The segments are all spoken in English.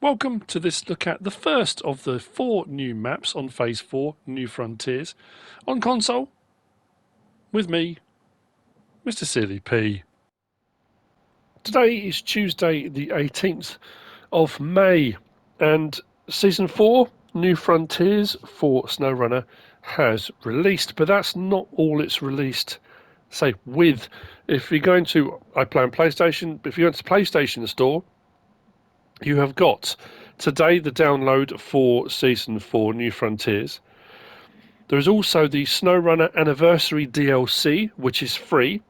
Welcome to this look at the first of the 4 new maps on Phase 4, New Frontiers, on console, with me, MrSealyp. Today is Tuesday the 18th of May, and Season 4, New Frontiers for Snowrunner has released, but that's not all it's released, say, with. If you're going to, I play on PlayStation, but if you go to the PlayStation Store, you have got today the download for Season 4 New Frontiers. There is also the Snowrunner Anniversary DLC, which is free.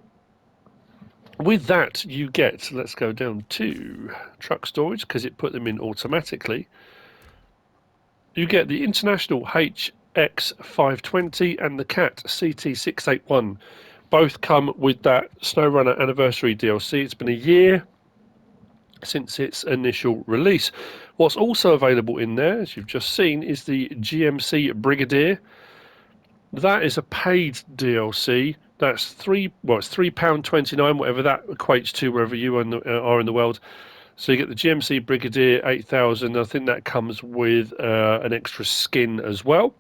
With that, you get, let's go down to truck storage because it put them in automatically. You get the International HX520 and the CAT CT681. Both come with that Snowrunner Anniversary DLC. It's been a year since its initial release. What's also available in there, as you've just seen, is the GMC Brigadier. That is a paid DLC. That's it's £3.29, whatever that equates to wherever you are in the world. So you get the GMC Brigadier 8000. I think that comes with an extra skin as well.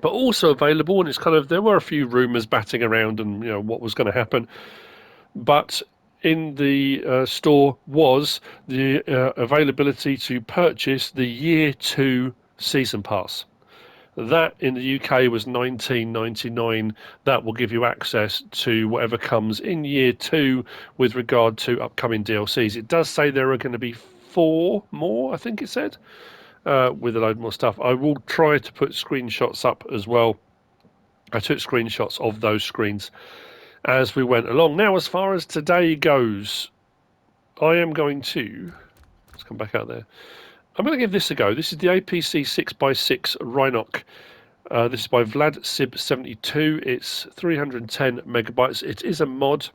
But also available, and it's kind of, there were a few rumours batting around and what was going to happen. But in the store was the availability to purchase the Year 2 Season Pass. That in the UK was $19.99. That will give you access to whatever comes in Year 2 with regard to upcoming DLCs. It does say there are going to be 4 more, I think it said, with a load more stuff. I will try to put screenshots up as well. I took screenshots of those screens as we went along. Now, as far as today goes, I am going to, let's come back out there. I'm going to give this a go. This is the APC 6x6 Rhinoc. This is by VladSib72. It's 310 megabytes. It is a mod.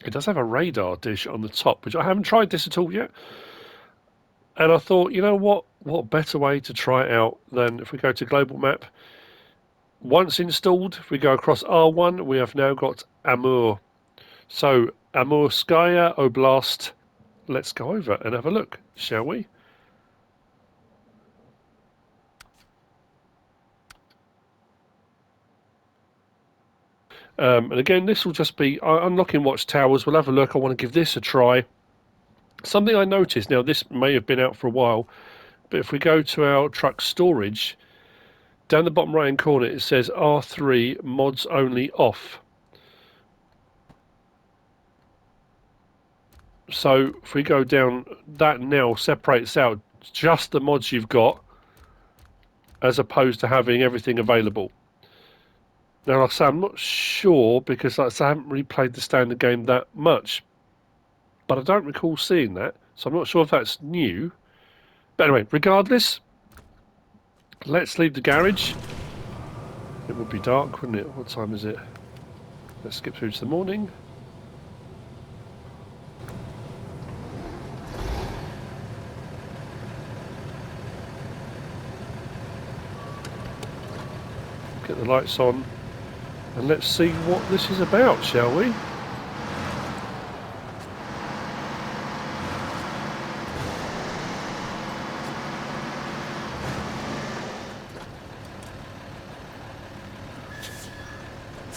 It does have a radar dish on the top, which I haven't tried this at all yet. And I thought, you know what better way to try it out than if we go to global map. Once installed, if we go across R1, we have now got Amur. So, Amuskaya Oblast. Let's go over and have a look, shall we? And again, this will just be unlocking watchtowers. We'll have a look. I want to give this a try. Something I noticed, now this may have been out for a while, but if we go to our truck storage, down the bottom right hand corner it says R3 mods only off. So if we go down, that now separates out just the mods you've got as opposed to having everything available. Now, like I say, I'm not sure because like I say, I haven't really played the standard game that much, but I don't recall seeing that, so I'm not sure if that's new. But anyway, regardless, let's leave the garage. It would be dark, wouldn't it? What time is it? Let's skip through to the morning. Get the lights on and let's see what this is about, shall we?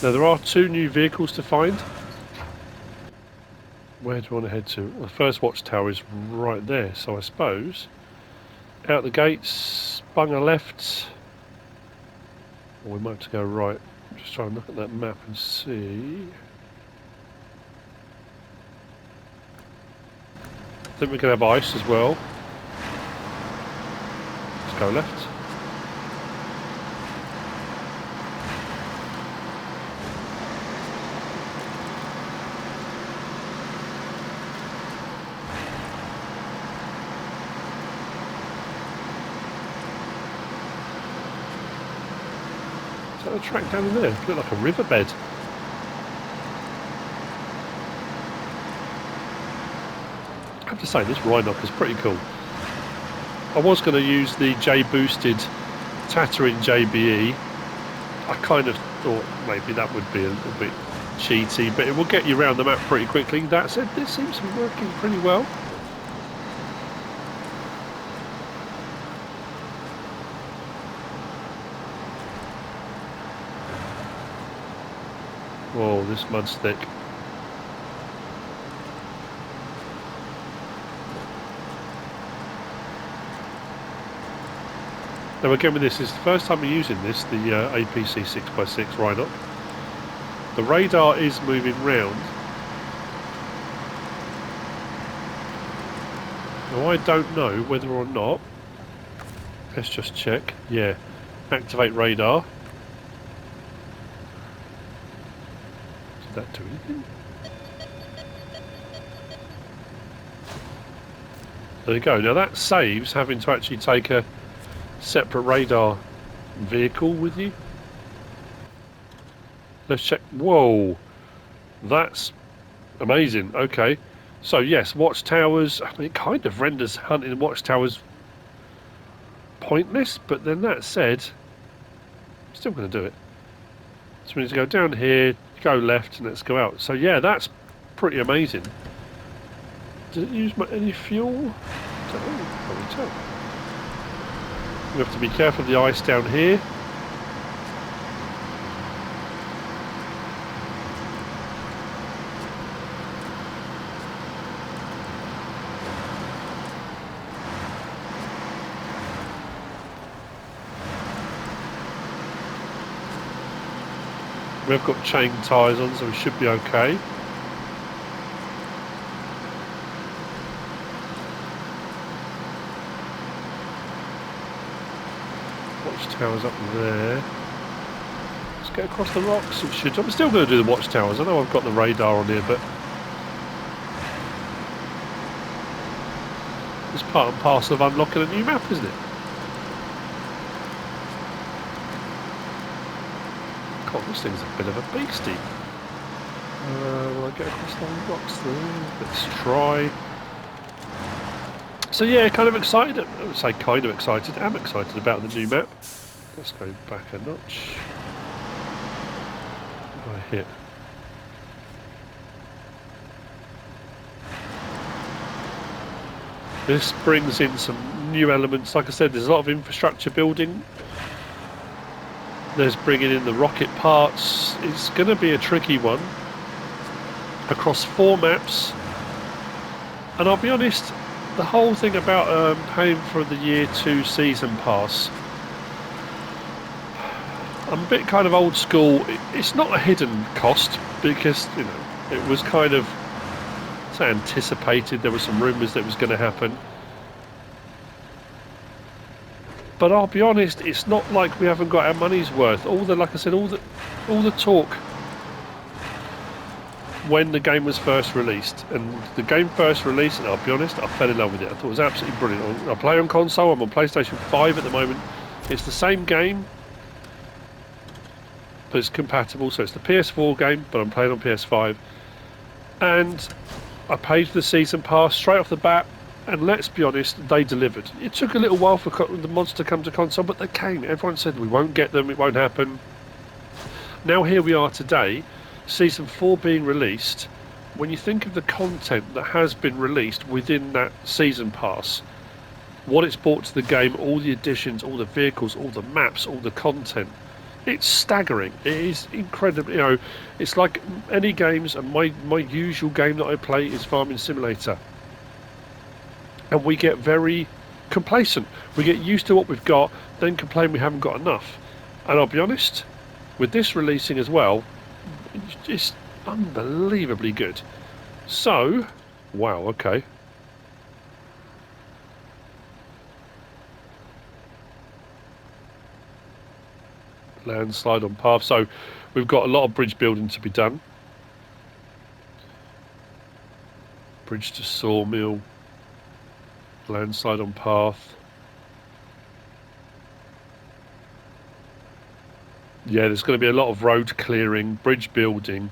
Now there are 2 new vehicles to find. Where do I want to head to? Well, the first watchtower is right there, so I suppose out the gates, bung a left, or we might have to go right. Just try and look at that map and see. I think we can have ice as well. Let's go left. Is that a track down in there? It looks like a riverbed. I have to say, this Rhinoc is pretty cool. I was going to use the J-boosted Tatterin JBE. I kind of thought maybe that would be a little bit cheaty, but it will get you around the map pretty quickly. That said, this seems to be working pretty well. Whoa, this mud's thick. Now again with this, it's the first time we're using this, the APC 6x6 Rhinoc. The radar is moving round. Now I don't know whether or not, let's just check, yeah, activate radar. Did that do anything? There you go, now that saves having to actually take a separate radar vehicle with you. Let's check, whoa, that's amazing, okay. So yes, watchtowers, I mean, it kind of renders hunting watchtowers pointless, but then that said, I'm still going to do it. So we need to go down here, go left, and let's go out. So yeah, that's pretty amazing. Did it use any fuel? I don't know, can't tell. We have to be careful of the ice down here. We've got chain tyres on, so we should be okay. Watchtowers up there. Let's get across the rocks. It should. I'm still going to do the watchtowers. I know I've got the radar on here, but it's part and parcel of unlocking a new map, isn't it? God, this thing's a bit of a beastie. Will I get across the rocks there? Let's try. So yeah, kind of excited. I would say kind of excited. I'm excited about the new map. Let's go back a notch. What did I hit? This brings in some new elements. Like I said, there's a lot of infrastructure building. There's bringing in the rocket parts. It's going to be a tricky one across 4 maps. And I'll be honest, the whole thing about paying for the year 2 season pass, I'm a bit kind of old school. It's not a hidden cost because, you know, it was kind of anticipated. There were some rumours that it was going to happen. But I'll be honest, it's not like we haven't got our money's worth. Like I said, all the talk when the game was first released, and the game first released, and I'll be honest, I fell in love with it. I thought it was absolutely brilliant. I play on console. I'm on PlayStation 5 at the moment. It's the same game, but it's compatible. So it's the PS4 game, but I'm playing on PS5. And I paid for the season pass straight off the bat. And let's be honest, they delivered. It took a little while for the mods to come to console, but they came. Everyone said, we won't get them, it won't happen. Now here we are today, Season 4 being released. When you think of the content that has been released within that Season Pass, what it's brought to the game, all the additions, all the vehicles, all the maps, all the content, it's staggering. It is incredible. You know, it's like any games, and my usual game that I play is Farming Simulator. And we get very complacent. We get used to what we've got, then complain we haven't got enough. And I'll be honest, with this releasing as well, it's just unbelievably good. So, wow, okay. Landslide on path. So we've got a lot of bridge building to be done. Bridge to sawmill. Landslide on path. Yeah, there's going to be a lot of road clearing, bridge building,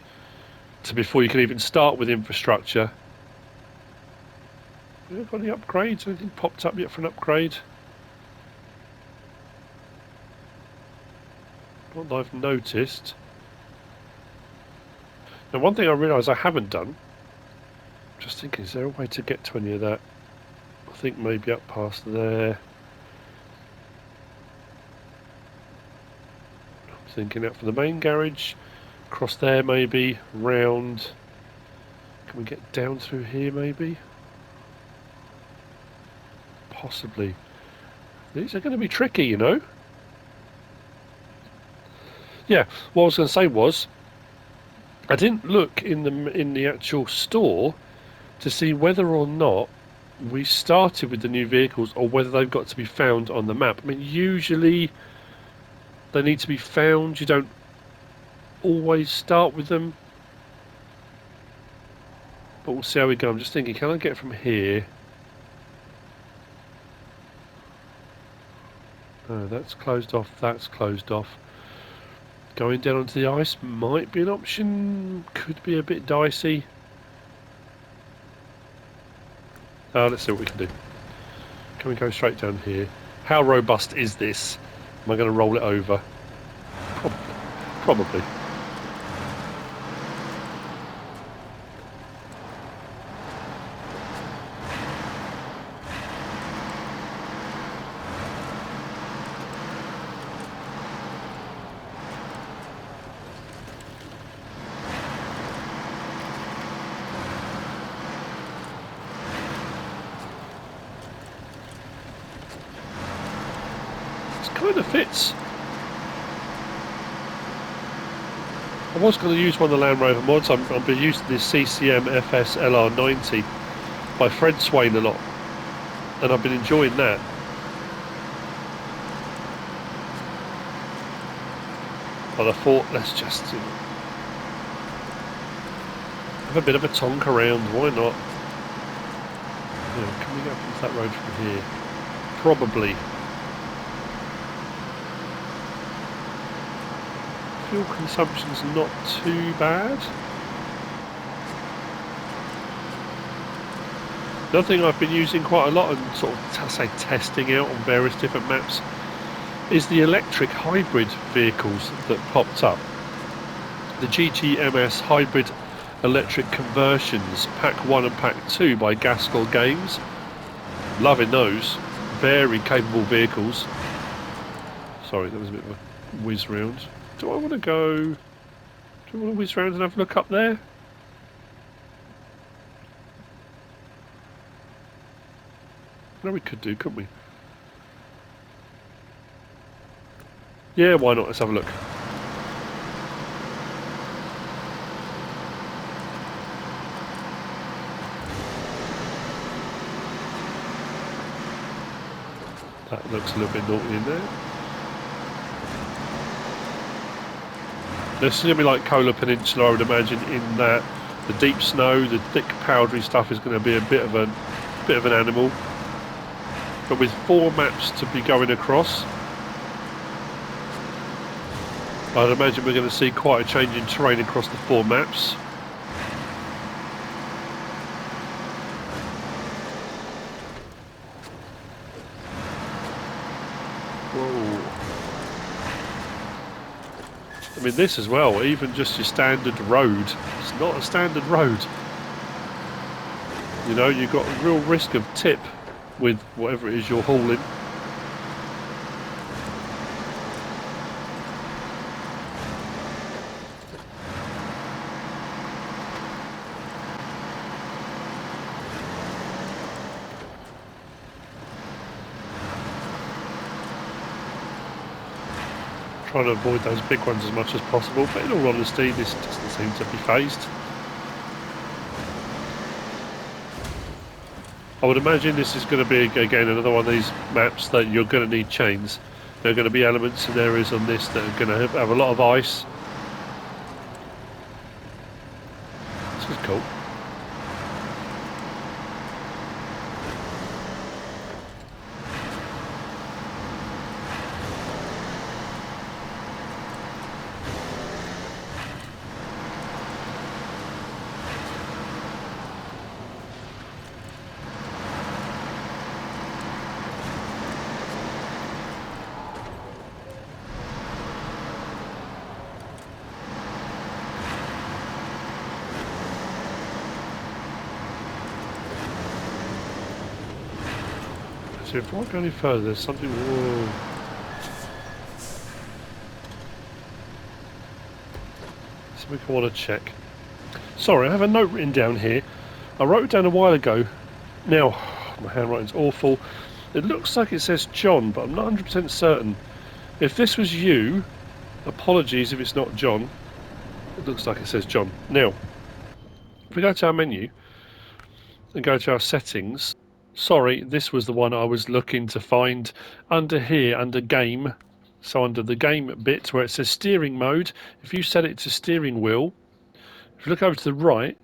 before you can even start with infrastructure. Have you got any upgrades? Anything popped up yet for an upgrade? Not that I've noticed. Now, one thing I realise I haven't done, just thinking, is there a way to get to any of that? I think maybe up past there. I'm thinking out for the main garage. Across there maybe, round. Can we get down through here maybe? Possibly. These are going to be tricky, you know. Yeah, what I was going to say was, I didn't look in the actual store to see whether or not we started with the new vehicles or whether they've got to be found on the map. I mean, usually they need to be found. You don't always start with them. But we'll see how we go. I'm just thinking, can I get from here? Oh, that's closed off. That's closed off. Going down onto the ice might be an option. Could be a bit dicey. Let's see what we can do. Can we go straight down here? How robust is this? Am I going to roll it over? Probably. Kind of fits. I was going to use one of the Land Rover mods. I've been using this CCM FS LR90 by Fred Swain a lot, and I've been enjoying that. But I thought, let's just have a bit of a tonk around. Why not? Yeah, can we get up into that road from here? Probably. Fuel consumption's not too bad. The other thing I've been using quite a lot and sort of testing out on various different maps is the electric hybrid vehicles that popped up. The GTMS hybrid electric conversions, Pack 1 and Pack 2 by Gaskell Games. Loving those. Very capable vehicles. Sorry, that was a bit of a whiz round. Do I want to go... Do I want to whiz round and have a look up there? No, we could do, couldn't we? Yeah, why not? Let's have a look. That looks a little bit naughty in there. This is going to be like Kola Peninsula, I would imagine, in that the deep snow, the thick powdery stuff is going to be a bit of an animal. But with 4 maps to be going across, I'd imagine we're going to see quite a change in terrain across the 4 maps. Whoa. I mean, this as well, even just your standard road, it's not a standard road. You know, you've got a real risk of tip with whatever it is you're hauling. Trying to avoid those big ones as much as possible, but in all honesty, this doesn't seem to be phased. I would imagine this is going to be, again, another one of these maps that you're going to need chains. There are going to be elements and areas on this that are going to have a lot of ice. This is cool. So if I go any further, there's something... Whoa. something I want to check. Sorry, I have a note written down here. I wrote it down a while ago. Now, my handwriting's awful. It looks like it says John, but I'm not 100% certain. If this was you, apologies if it's not John. It looks like it says John. Now, if we go to our menu and go to our settings, sorry, this was the one I was looking to find under here, under game. So under the game bit where it says steering mode, if you set it to steering wheel, if you look over to the right,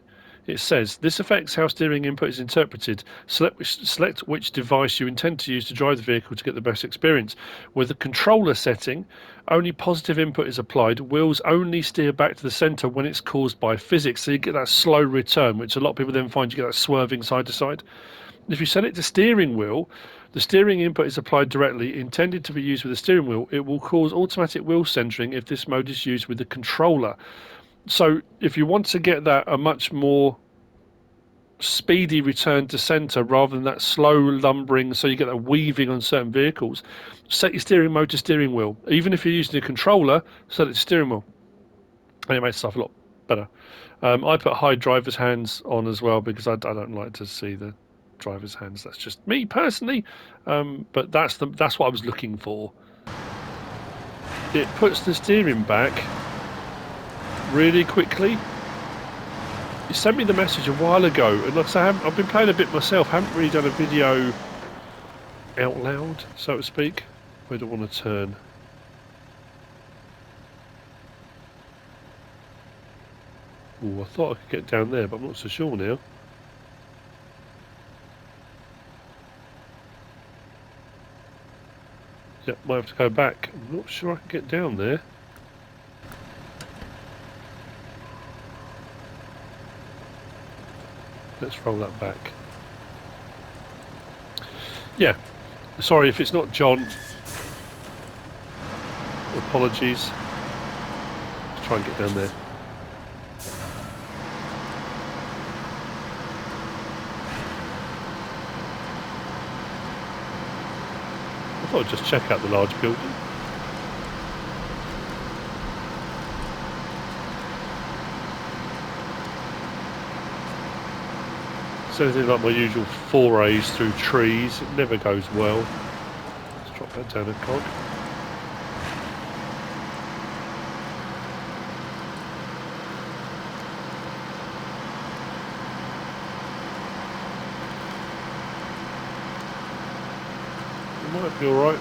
it says this affects how steering input is interpreted. Select which device you intend to use to drive the vehicle to get the best experience. With the controller setting, only positive input is applied. Wheels only steer back to the centre when it's caused by physics. So you get that slow return, which a lot of people then find you get that swerving side to side. If you set it to steering wheel, the steering input is applied directly, intended to be used with the steering wheel. It will cause automatic wheel centering if this mode is used with the controller. So if you want to get that a much more speedy return to centre rather than that slow lumbering, so you get that weaving on certain vehicles, set your steering mode to steering wheel. Even if you're using a controller, set it to steering wheel. And it makes stuff a lot better. I put hide driver's hands on as well because I don't like to see the driver's hands. That's just me personally. But that's what I was looking for. It puts the steering back really quickly. You sent me the message a while ago, and like I say, I've been playing a bit myself. Haven't really done a video out loud, so to speak. Where do I want to turn? Oh, I thought I could get down there, but I'm not so sure now. Yep, might have to go back. I'm not sure I can get down there. Let's roll that back. Yeah, sorry if it's not John. Apologies. Let's try and get down there. I thought I'd just check out the large building. So anything like my usual forays through trees, it never goes well. Let's drop that down a cog. It might be alright.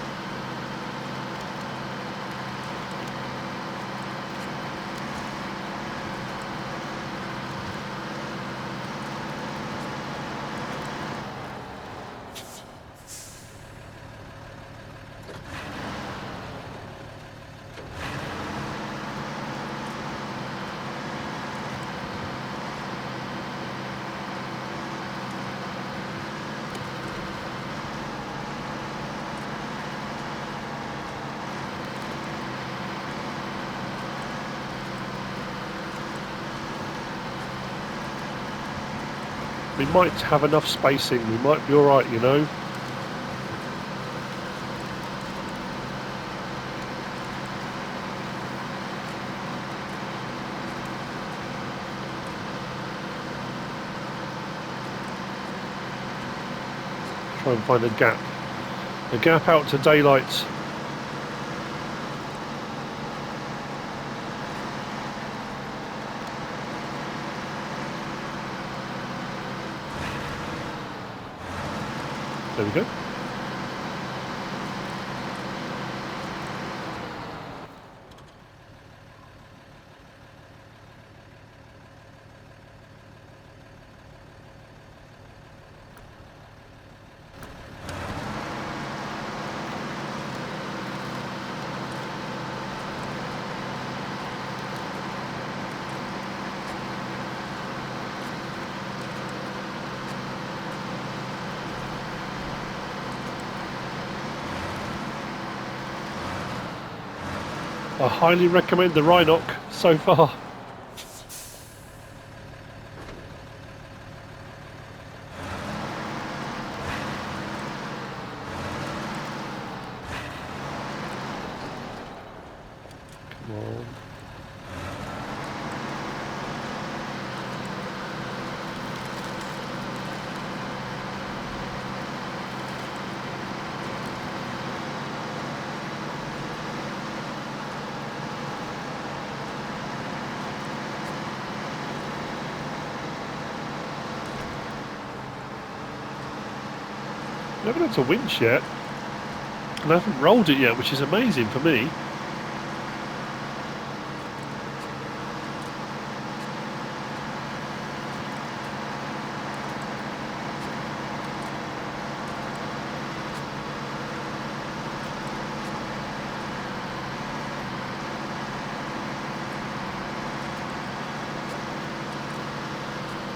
We might have enough spacing, we might be alright, you know. Try and find a gap out to daylight. There we go. I highly recommend the Rhinoc so far. Come on. We haven't had to winch yet. And I haven't rolled it yet, which is amazing for me.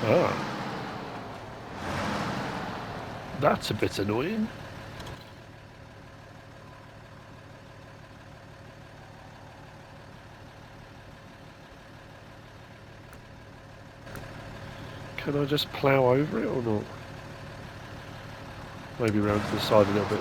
Ah. That's a bit annoying. Can I just plough over it or not? Maybe round to the side a little bit.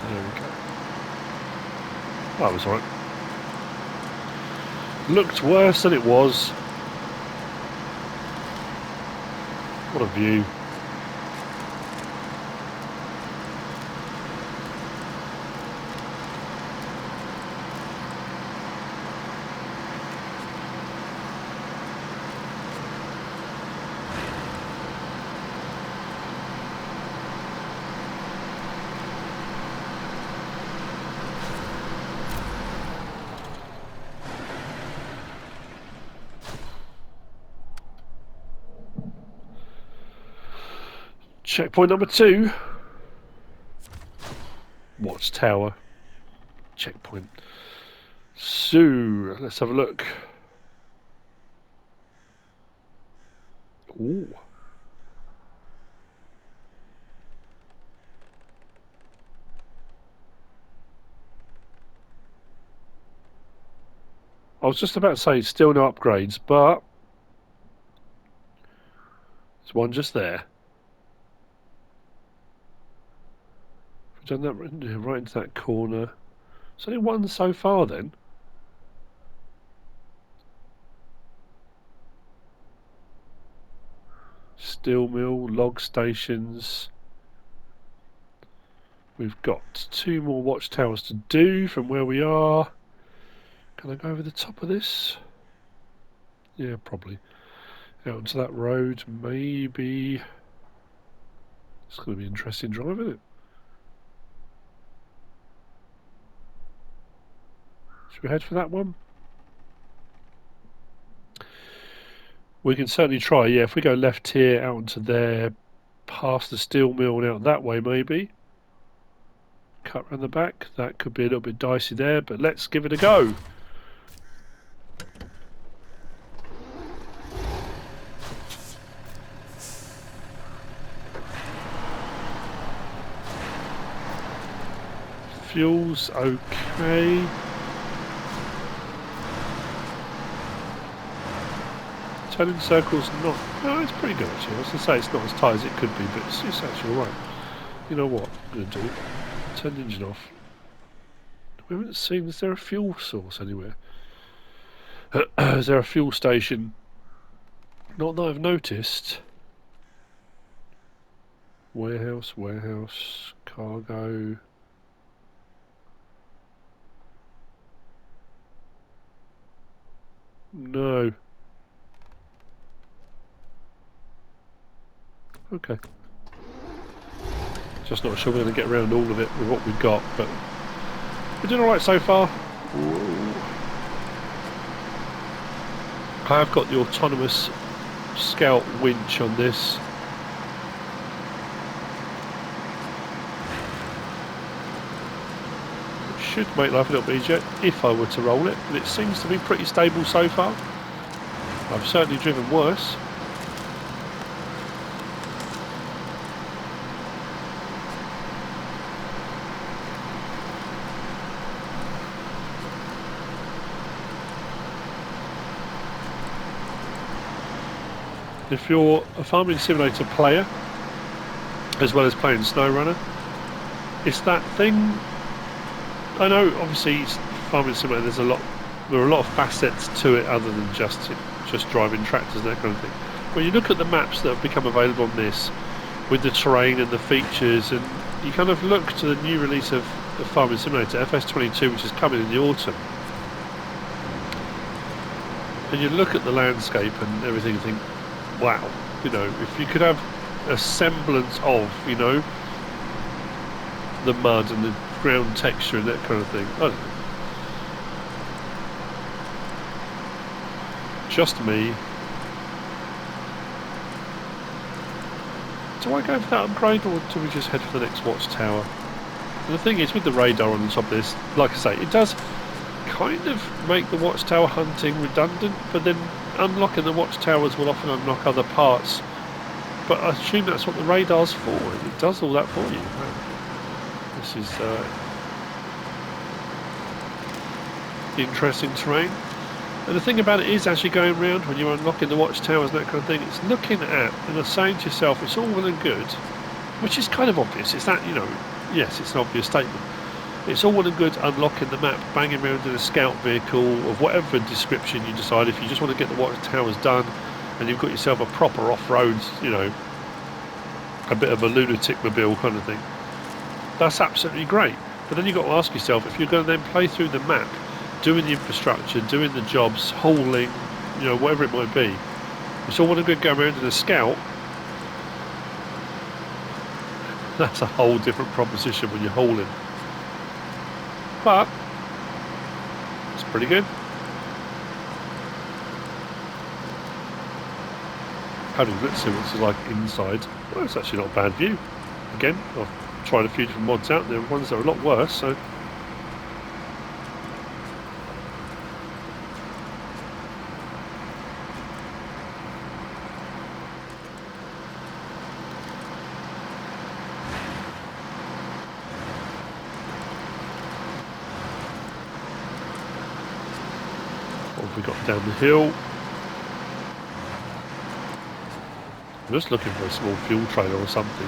There we go. That was alright. Looked worse than it was. What a view. Checkpoint number 2. Watchtower. Checkpoint. So, let's have a look. Ooh. I was just about to say still no upgrades, but there's one just there. We've done that right into that corner. There's only one so far then. Steel mill, log stations. We've got 2 more watchtowers to do from where we are. Can I go over the top of this? Yeah, probably. Out onto that road, maybe. It's going to be an interesting drive, isn't it? Should we head for that one? We can certainly try, yeah. If we go left here, out onto there, past the steel mill and out that way, maybe. Cut around the back. That could be a little bit dicey there, but let's give it a go. Fuel's okay. Turning circles not... No, it's pretty good actually. I was going to say it's not as tight as it could be, but it's actually alright. You know what I'm going to do? Turn the engine off. We haven't seen... Is there a fuel source anywhere? Is there a fuel station? Not that I've noticed. Warehouse, cargo... No. Okay. Just not sure we're going to get around all of it with what we've got, but we're doing alright so far. Ooh. I have got the autonomous scout winch on this. It should make life a little bit easier if I were to roll it, but it seems to be pretty stable so far. I've certainly driven worse. If you're a farming simulator player, as well as playing Snowrunner, it's that thing. I know, obviously, farming simulator. There are a lot of facets to it other than just driving tractors and that kind of thing. When you look at the maps that have become available on this, with the terrain and the features, and you kind of look to the new release of the Farming Simulator, FS22, which is coming in the autumn, and you look at the landscape and everything and think, wow, you know, if you could have a semblance of, you know, the mud and the ground texture and that kind of thing. I don't know. Just me. Do I go for that upgrade, or do we just head for the next watchtower? And the thing is, with the radar on the top of this, like I say, it does kind of make the watchtower hunting redundant, but then unlocking the watchtowers will often unlock other parts. But I assume that's what the radar's for. It does all that for you. This is interesting terrain. And the thing about it is, as you're going around, when you're unlocking the watchtowers and that kind of thing, it's looking at and saying to yourself, it's all well and good, which is kind of obvious. It's that, you know, yes, it's an obvious statement. It's all well and good unlocking the map, banging around in a scout vehicle of whatever description you decide. If you just want to get the watchtowers done and you've got yourself a proper off-road, you know, a bit of a lunatic mobile kind of thing, that's absolutely great. But then you've got to ask yourself, if you're going to then play through the map, doing the infrastructure, doing the jobs, hauling, you know, whatever it might be, it's all well and good going around in a scout. That's a whole different proposition when you're hauling. But it's pretty good. Let's see what it's like inside. Well, it's actually not a bad view. Again, I've tried a few different mods out. There are ones that are a lot worse, so. What have we got down the hill? I'm just looking for a small fuel trailer or something.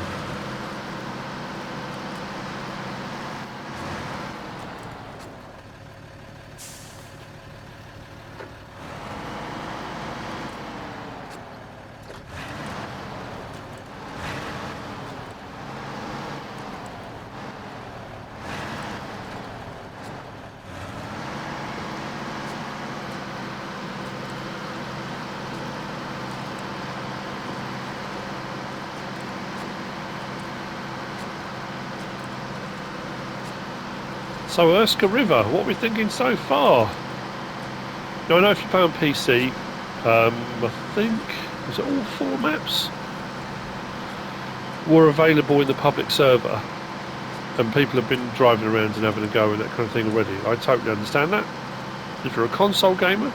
So Urska River, what are we thinking so far? Now I know if you play on PC, I think, was it all 4 maps were available in the public server, and people have been driving around and having a go and that kind of thing already. I totally understand that. If you're a console gamer,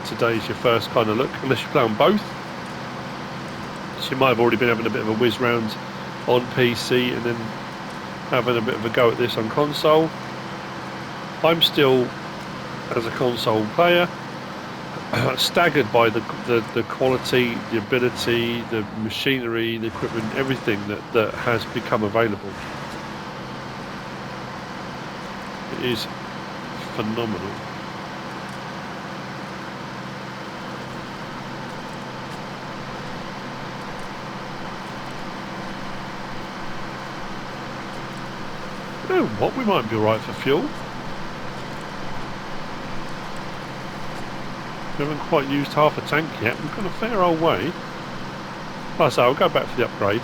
today's your first kind of look, unless you play on both. So you might have already been having a bit of a whiz round on PC and then having a bit of a go at this on console. I'm still, as a console player, staggered by the quality, the ability, the machinery, the equipment, everything that has become available. It is phenomenal. You know what, we might be alright for fuel. We haven't quite used half a tank yet. We've got a fair old way. Like I say, I'll go back for the upgrade.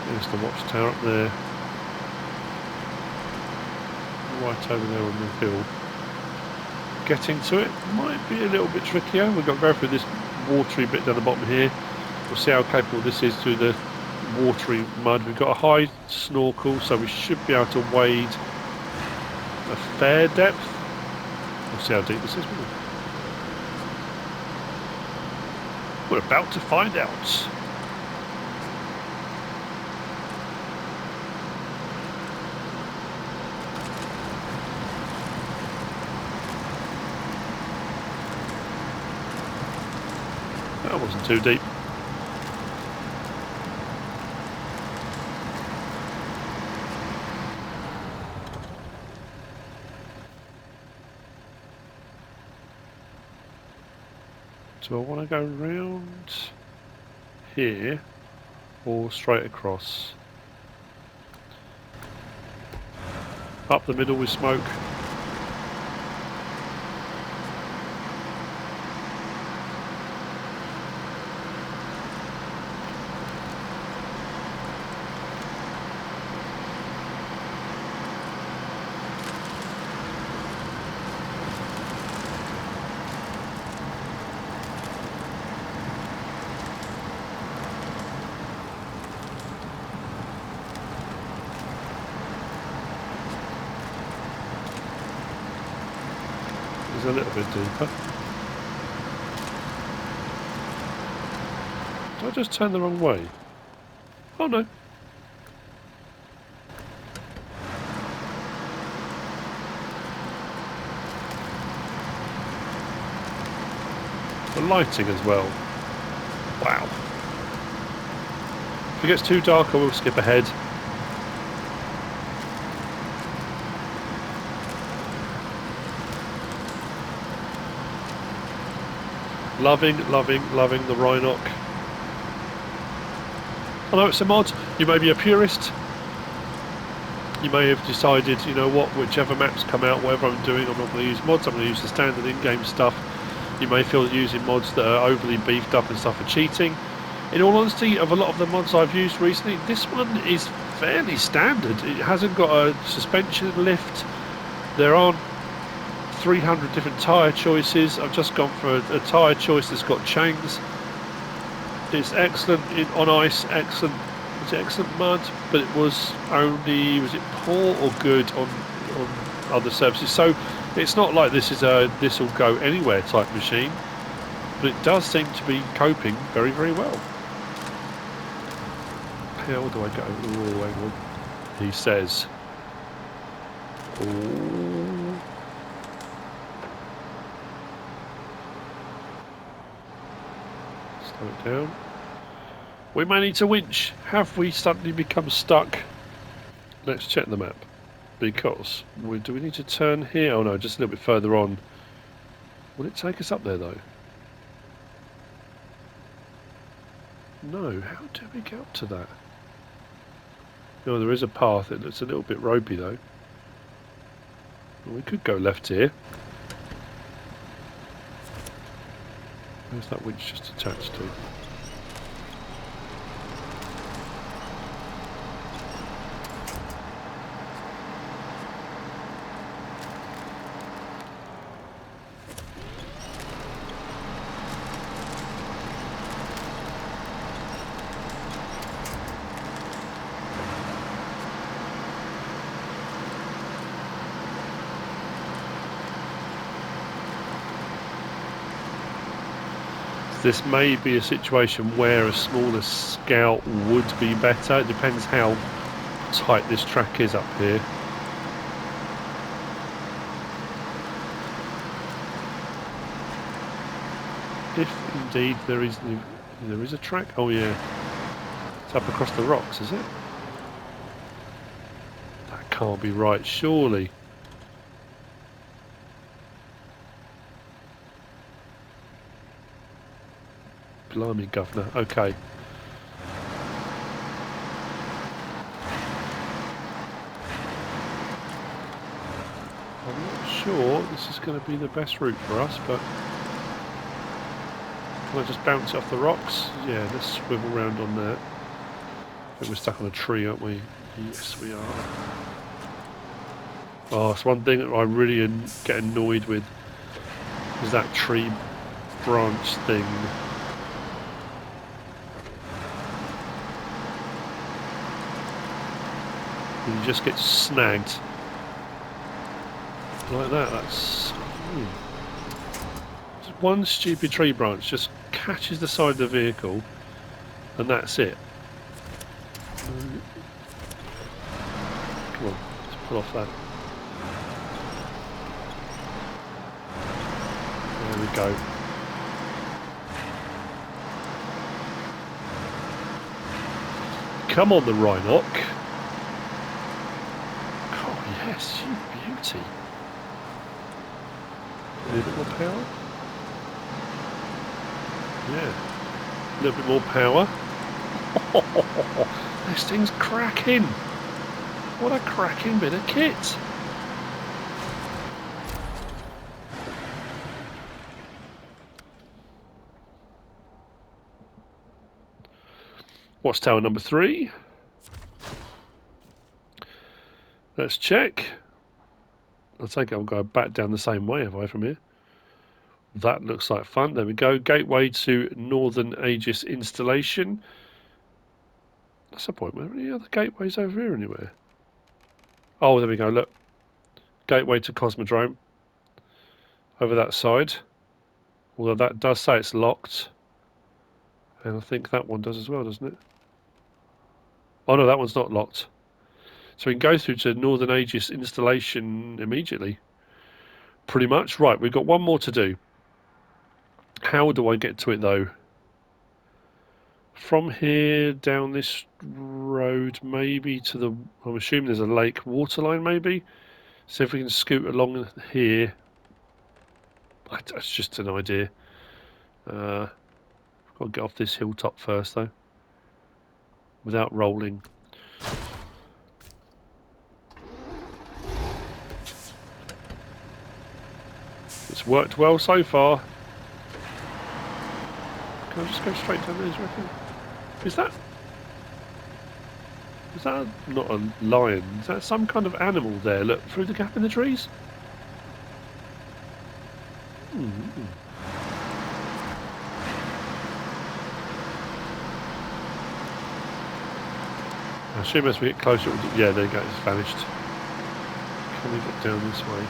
There's the watchtower up there. Right over there on the hill. Getting to it might be a little bit trickier. We've got to go through this watery bit down the bottom here. We'll see how capable this is through the watery mud. We've got a high snorkel, so we should be able to wade a fair depth. We'll see how deep this is. We're about to find out. That wasn't too deep. Do I want to go round here or straight across? Up the middle with smoke. A little bit deeper. Did I just turn the wrong way? Oh no. The lighting as well. Wow. If it gets too dark I will skip ahead. Loving the Rhinoc. I know it's a mod, you may be a purist. You may have decided, you know what, whichever maps come out, whatever I'm doing, I'm not going to use mods, I'm going to use the standard in-game stuff. You may feel that using mods that are overly beefed up and stuff are cheating. In all honesty, of a lot of the mods I've used recently, this one is fairly standard. It hasn't got a suspension lift. There aren't 300 different tyre choices. I've just gone for a tyre choice that's got chains. It's excellent on ice, excellent. Was it excellent mud? But it was only, was it poor or good on other surfaces? So it's not like this is a this will go anywhere type machine, but it does seem to be coping very, very well. How do I go? Oh, hang on. He says. Oh. Slow it down. We may need to winch. Have we suddenly become stuck? Let's check the map. Because, do we need to turn here? Oh no, just a little bit further on. Will it take us up there though? No, how do we get up to that? Oh, there is a path. It looks a little bit ropey though. Well, we could go left here. Where's that winch just attached to? This may be a situation where a smaller scout would be better. It depends how tight this track is up here. If indeed there is a track. Oh yeah, it's up across the rocks, is it? That can't be right, surely. Blimey, governor. Okay. I'm not sure this is going to be the best route for us, but can I just bounce it off the rocks? Yeah, let's swivel around on that. I think we're stuck on a tree, aren't we? Yes, we are. Oh, it's one thing that I really get annoyed with is that tree branch thing. You just get snagged like that. That's just one stupid tree branch just catches the side of the vehicle, and that's it. Come on, let's pull off that. There we go. Come on, the Rhinoc. Yes, you beauty. Need a bit more power? Yeah. A little bit more power. This thing's cracking. What a cracking bit of kit. Watchtower number 3. Let's check. I think I'll go back down the same way, have I, from here? That looks like fun. There we go. Gateway to Northern Aegis installation. That's the point. Were there any other gateways over here anywhere? Oh, there we go. Look. Gateway to Cosmodrome. Over that side. Although that does say it's locked. And I think that one does as well, doesn't it? Oh no, that one's not locked. So we can go through to Northern Aegis installation immediately. Pretty much. Right, we've got one more to do. How do I get to it though? From here down this road, maybe to the... I'm assuming there's a lake waterline, maybe? See if we can scoot along here. That's just an idea. Got to get off this hilltop first, though. Without rolling. It's worked well so far. Can I just go straight down there, do you reckon? Is that not a lion? Is that some kind of animal there? Look, through the gap in the trees? I assume as we get closer, yeah, there you go, it's vanished. Can we get down this way?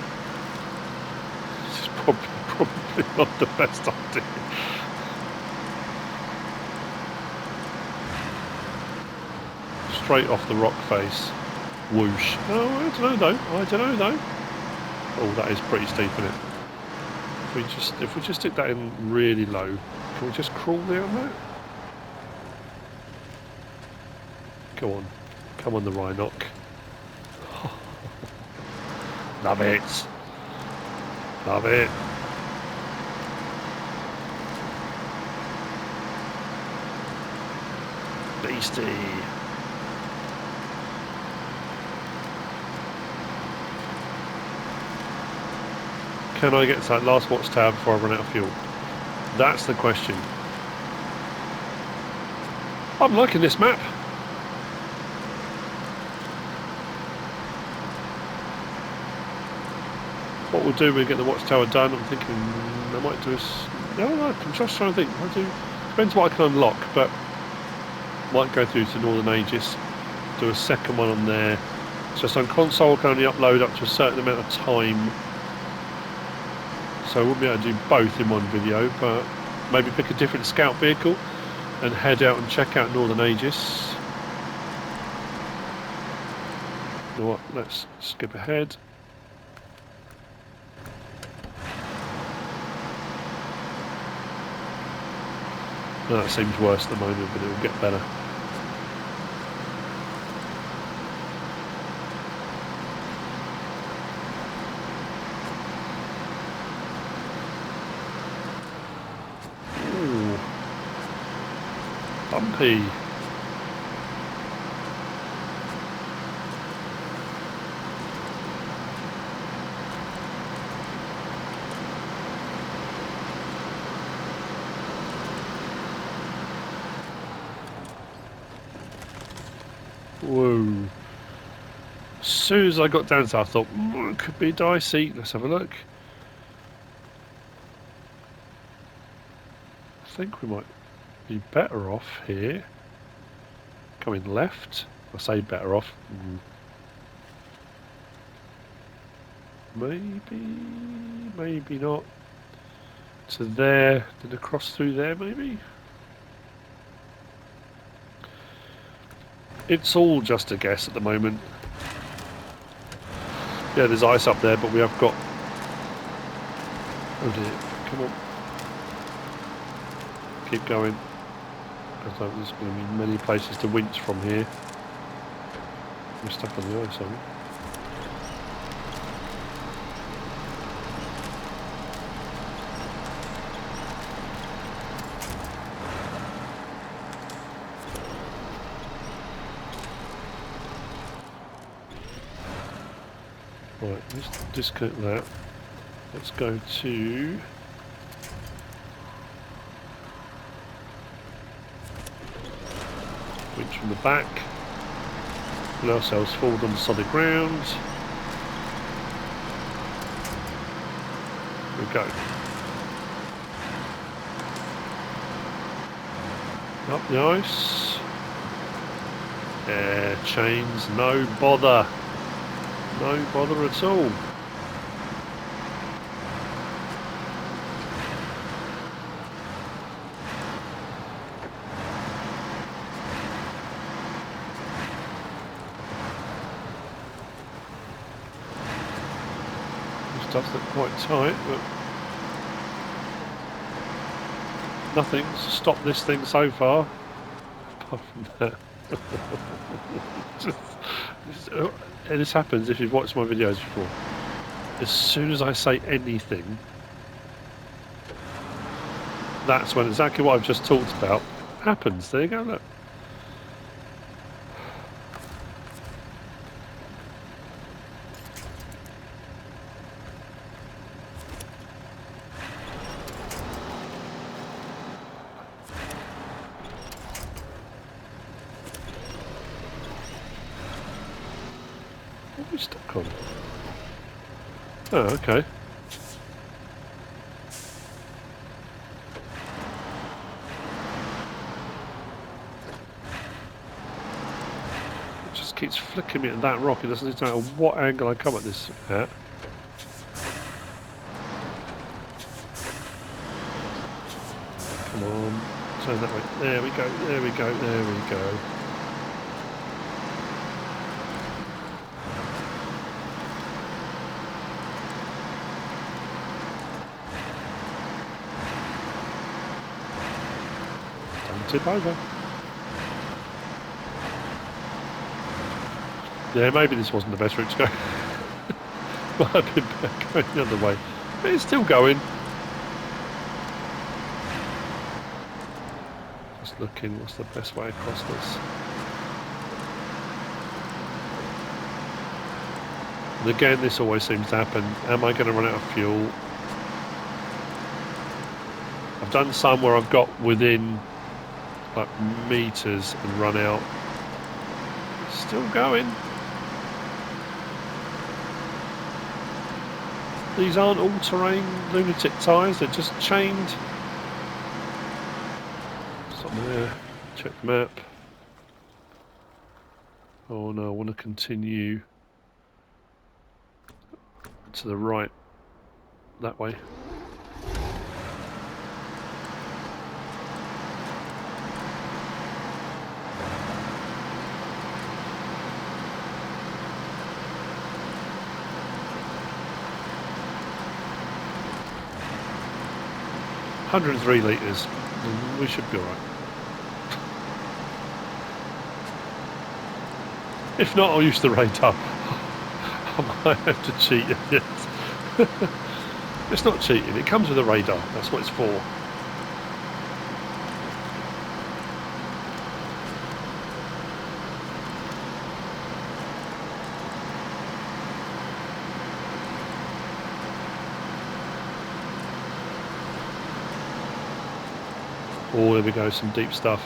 This is probably not the best idea. Straight off the rock face. Whoosh. Oh, I don't know though. Oh, that is pretty steep, isn't it? If we just stick that in really low, can we just crawl there on that? Go on. Come on, the Rhinoc. Love it. Love it. Beastie. Can I get to that last watchtower before I run out of fuel? That's the question. I'm liking this map. What we'll do, we'll get the watchtower done. I'm thinking I might do I'm just trying to think. Depends what I can unlock, but might go through to Northern Aegis, do a second one on there. So on console, I can only upload up to a certain amount of time. So I wouldn't be able to do both in one video, but maybe pick a different scout vehicle and head out and check out Northern Aegis. You know what, let's skip ahead. That seems worse at the moment, but it will get better. Ooh. Bumpy. Whoa. As soon as I got down to that, I thought, it could be dicey. Let's have a look. I think we might be better off here. Coming left. I say better off. Maybe not. To there, then across through there, maybe? It's all just a guess at the moment. Yeah, there's ice up there, but we have got... Oh dear, come on. Keep going. I don't think there's going to be many places to winch from here. We're stuck on the ice, aren't we? Right, let's disconnect that. Let's go to... winch from the back. Let ourselves forward on solid ground. Here we go. Up the ice. Yeah, chains, no bother. No bother at all. This does look quite tight, but nothing's stopped this thing so far. Apart from that. This happens if you've watched my videos before. As soon as I say anything, that's when exactly what I've just talked about happens. There you go, look. What are we stuck on? Oh, okay. It just keeps flicking me at that rock. It doesn't matter what angle I come at this at. Come on, turn that way. There we go, there we go, there we go. Tip over. Yeah, maybe this wasn't the best route to go. Might have been better going the other way. But it's still going. Just looking, what's the best way across this? And again, this always seems to happen. Am I going to run out of fuel? I've done some where I've got within like meters and run out. Still going. These aren't all-terrain lunatic tyres, they're just chained. Something there. Check the map. Oh no, I want to continue to the right, that way. $103 litres. We should be alright. If not, I'll use the radar. I might have to cheat. Yes. It's not cheating, it comes with a radar. That's what it's for. Oh, there we go, some deep stuff.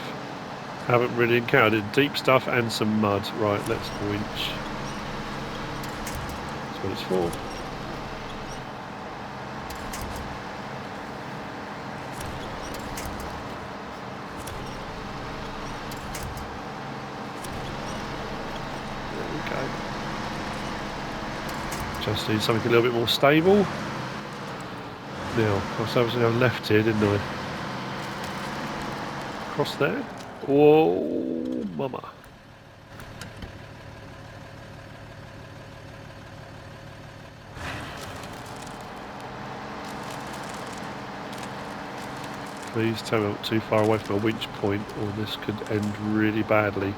Haven't really encountered deep stuff and some mud. Right, let's winch. That's what it's for. There we go. Just need something a little bit more stable. Now, I was going to go left here, didn't I? Across there. Whoa, mama. Please tell me I'm not too far away from a winch point or this could end really badly.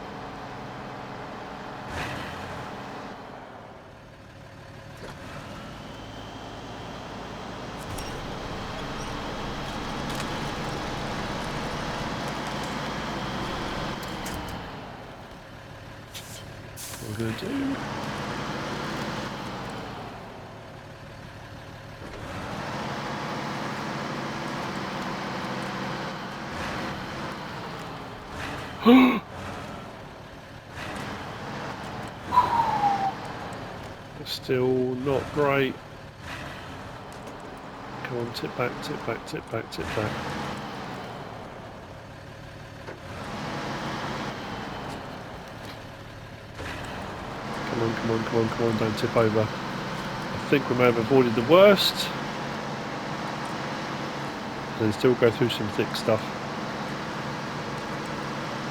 What we're going to do. Still not great. Come on, tip back, tip back, tip back, tip back. Come on, come on, come on, come on, don't tip over. I think we may have avoided the worst. And then still go through some thick stuff.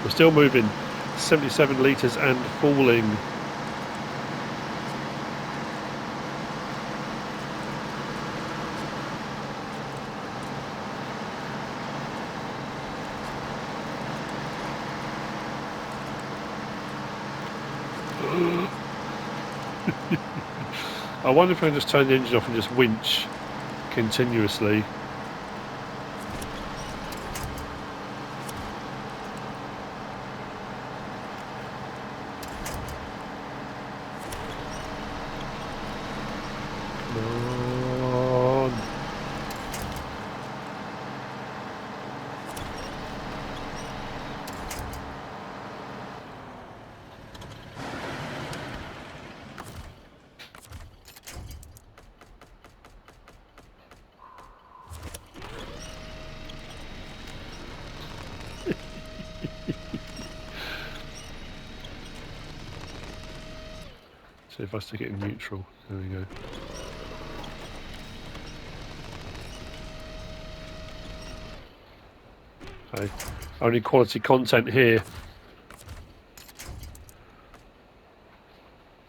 We're still moving 77 litres and falling. I wonder if I can just turn the engine off and just winch continuously. Come on. See if I stick it in neutral. There we go. Okay. Only quality content here.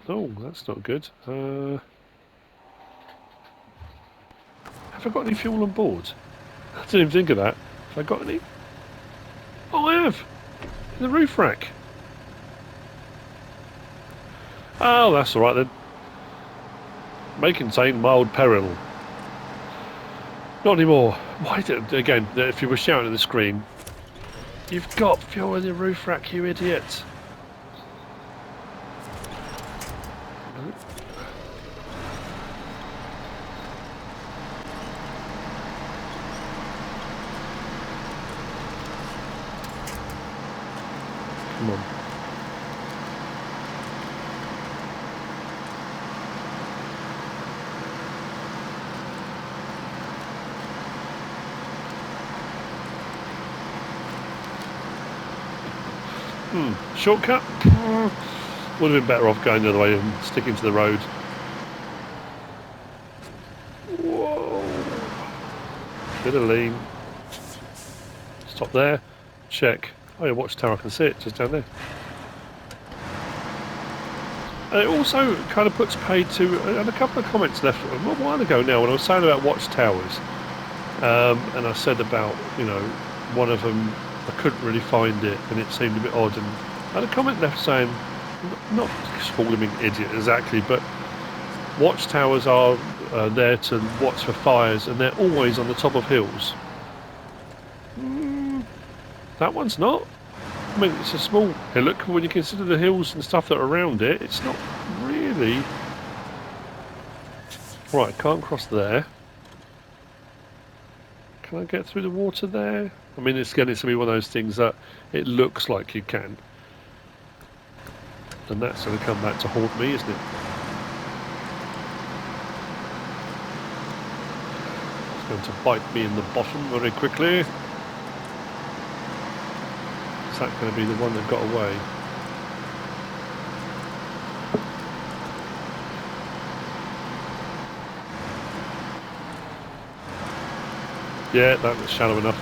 Oh, that's not good. Have I got any fuel on board? I didn't even think of that. Have I got any? Oh, I have! In the roof rack. Oh, that's alright then. May contain mild peril. Not anymore. Why did, again, if you were shouting at the screen, you've got fuel in the roof rack, you idiot. Come on. Shortcut? Would have been better off going the other way and sticking to the road. Whoa. Bit of lean. Stop there. Check. Oh yeah, watchtower, I can see it just down there. And it also kind of puts paid to, and a couple of comments left a while ago now when I was saying about watchtowers. And I said about, you know, one of them, I couldn't really find it and it seemed a bit odd. And I had a comment left saying, not calling him an idiot exactly, but watchtowers are there to watch for fires and they're always on the top of hills. That one's not. I mean, it's a small hillock. When you consider the hills and stuff that are around it, it's not really. Right, can't cross there. Can I get through the water there? I mean, it's going to be one of those things that it looks like you can. And that's going to come back to haunt me, isn't it? It's going to bite me in the bottom very quickly. Is that going to be the one that got away? Yeah, that was shallow enough.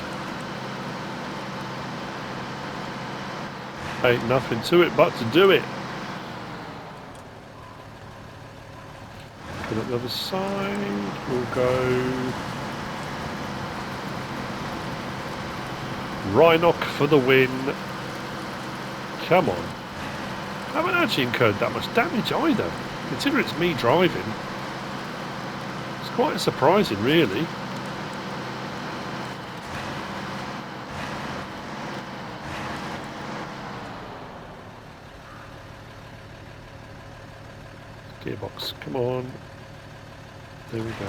Ain't nothing to it but to do it. Get up the other side, we'll go Rhinoc for the win. Come on. I haven't actually incurred that much damage either. Consider it's me driving. It's quite surprising, really. Gearbox, come on. There we go.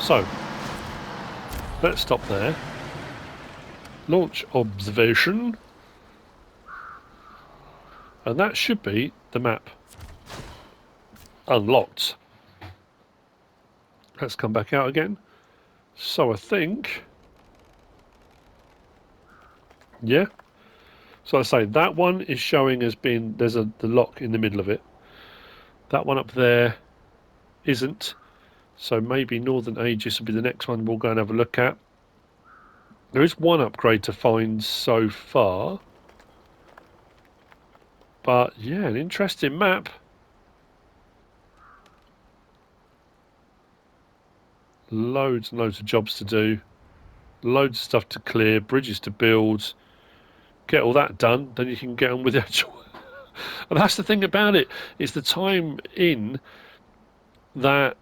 So, let's stop there. Launch observation. And that should be the map unlocked. Let's come back out again. So I think... Yeah. So I say that one is showing as being... There's the lock in the middle of it. That one up there isn't. So maybe Northern Aegis will be the next one we'll go and have a look at. There is one upgrade to find so far. But yeah, an interesting map. Loads and loads of jobs to do. Loads of stuff to clear, bridges to build. Get all that done, then you can get on with the actual... And that's the thing about it, it's the time in that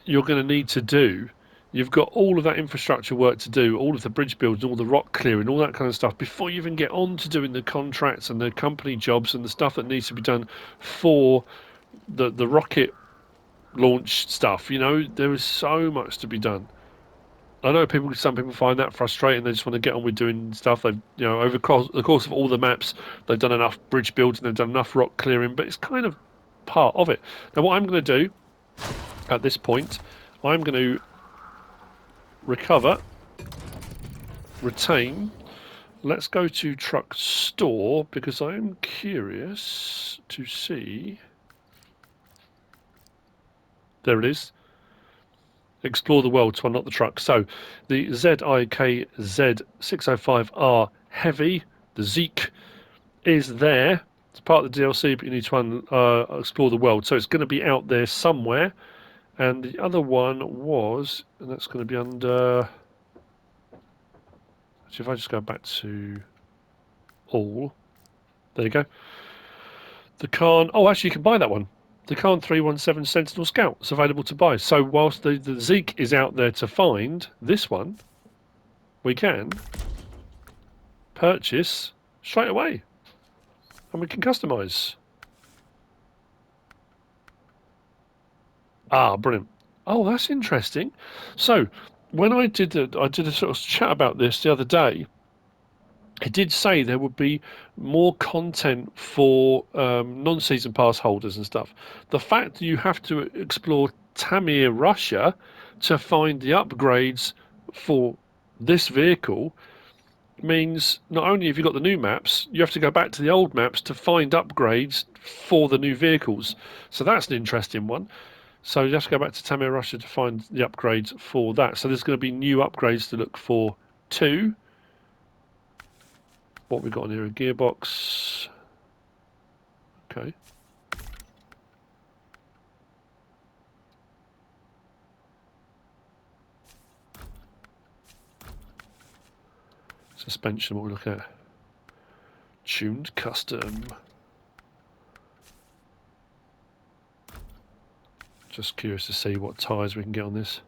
you're going to need to do. You've got all of that infrastructure work to do, all of the bridge builds, all the rock clearing, all that kind of stuff, before you even get on to doing the contracts and the company jobs and the stuff that needs to be done for the rocket launch stuff. You know, there is so much to be done. I know some people find that frustrating. They just want to get on with doing stuff. They've, you know, over the course of all the maps, they've done enough bridge builds and they've done enough rock clearing, but it's kind of part of it. Now, what I'm going to do at this point, I'm going to recover, retain. Let's go to truck store because I am curious to see. There it is. Explore the world to unlock the truck. So the ZIKZ605R Heavy, the Zeke, is there. It's part of the DLC, but you need to explore the world. So it's going to be out there somewhere. And the other one was, and that's going to be under... Actually, if I just go back to all, there you go. The Khan... Oh, actually, you can buy that one. The Khan 317 Sentinel Scout is available to buy. So whilst the Zeke is out there to find, this one we can purchase straight away. And we can customise. Ah, brilliant. Oh, that's interesting. So when I did a sort of chat about this the other day, it did say there would be more content for non-season pass holders and stuff. The fact that you have to explore Tamir, Russia to find the upgrades for this vehicle means not only have you got the new maps, you have to go back to the old maps to find upgrades for the new vehicles. So that's an interesting one. So you have to go back to Tamir, Russia to find the upgrades for that. So there's going to be new upgrades to look for too. What we got on here, a gearbox. Okay. Suspension, what we look at. Tuned custom. Just curious to see what tyres we can get on this.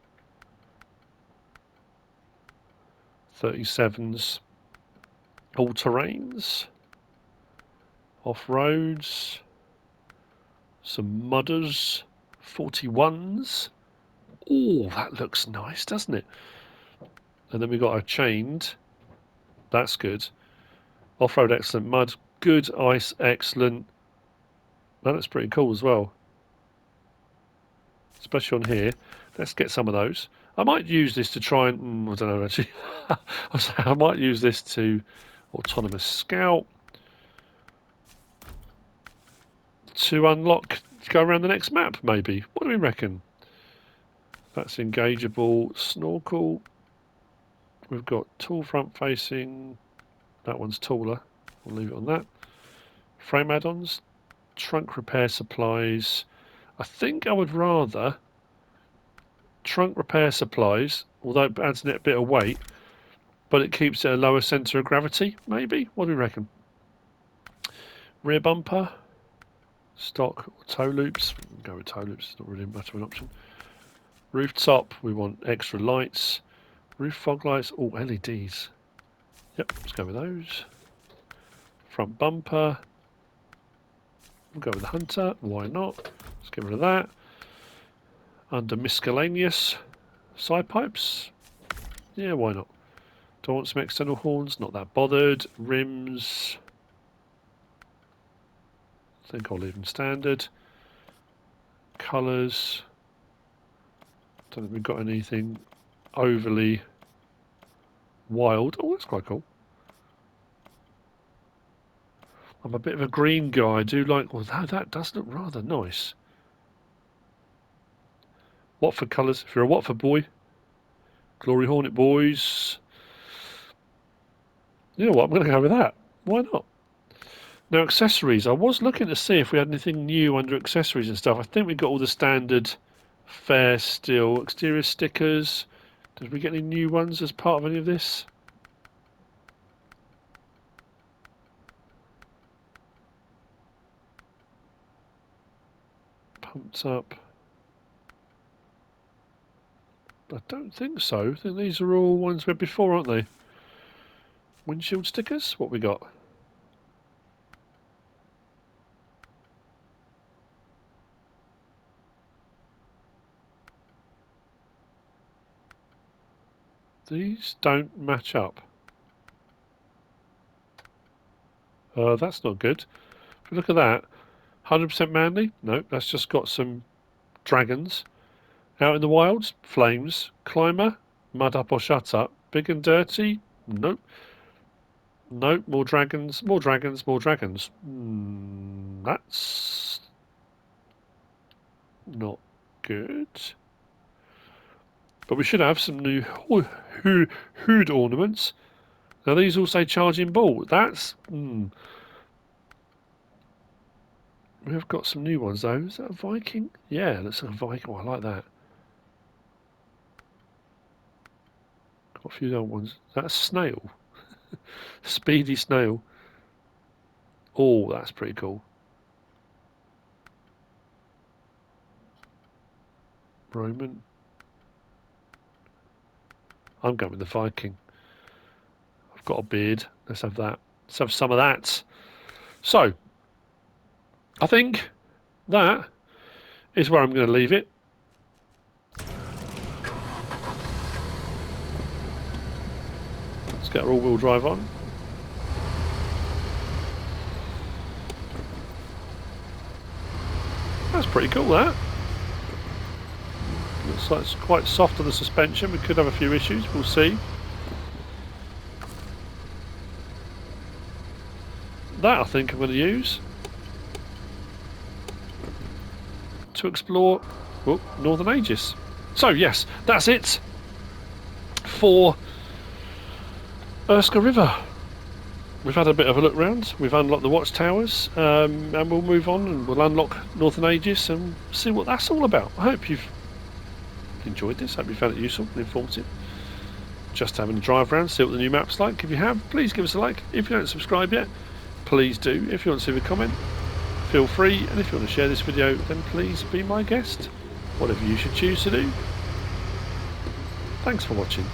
37s. All terrains. Off-roads. Some mudders. 41s. Oh, that looks nice, doesn't it? And then we got our chained. That's good. Off-road excellent. Mud good. Ice excellent. That looks pretty cool as well. Especially on here. Let's get some of those. I might use this to try and... I don't know actually. I might use this to autonomous scout. To unlock, to go around the next map maybe. What do we reckon? That's engageable. Snorkel. We've got tool front facing. That one's taller. We'll leave it on that. Frame add-ons. Trunk repair supplies. I think I would rather trunk repair supplies, although it adds a bit of weight, but it keeps it a lower centre of gravity, maybe? What do we reckon? Rear bumper. Stock or toe loops. We'll go with toe loops, it's not really much of an option. Rooftop, we want extra lights. Roof fog lights, oh, LEDs. Yep, let's go with those. Front bumper. We'll go with the Hunter, why not? Let's get rid of that. Under miscellaneous, Side pipes? Yeah, why not? Do I want some external horns? Not that bothered. Rims. I think I'll leave them standard. Colours. Don't think we've got anything overly wild. Oh, that's quite cool. I'm a bit of a green guy. I do like... Well, that does look rather nice. Watford colours. If you're a Watford boy. Glory Hornet boys. You know what? I'm going to go with that. Why not? Now, accessories. I was looking to see if we had anything new under accessories and stuff. I think we got all the standard fare still. Exterior stickers. Did we get any new ones as part of any of this? Pumped up. I don't think so. I think these are all ones we had before, aren't they? Windshield stickers? What we got? These don't match up. That's not good. If we look at that, 100% manly? No, that's just got some dragons. Out in the wilds? Flames. Climber? Mud up or shut up. Big and dirty? Nope. Nope. More dragons. More dragons. More dragons. That's not good. But we should have some new hood ornaments. Now these all say charging ball. That's... We've got some new ones though. Is that a Viking? Yeah, looks like a Viking. Oh, I like that. Got a few old ones. That's a snail. Speedy snail. Oh, that's pretty cool. Roman. I'm going with the Viking. I've got a beard. Let's have that. Let's have some of that. So, I think that is where I'm going to leave it. Let's get our all-wheel drive on. That's pretty cool, that. Looks like it's quite soft on the suspension. We could have a few issues. We'll see. That I think I'm going to use to explore Northern Aegis. So yes, that's it for Urska River. We've had a bit of a look round. We've unlocked the watchtowers, and we'll move on and we'll unlock Northern Aegis and see what that's all about. I hope you've enjoyed this. I hope you found it useful and informative. Just having a drive around, see what the new map's like. If you have, please give us a like. If you don't subscribe yet, please do. If you want to leave a comment, feel free. And if you want to share this video, then please be my guest. Whatever you should choose to do. Thanks for watching.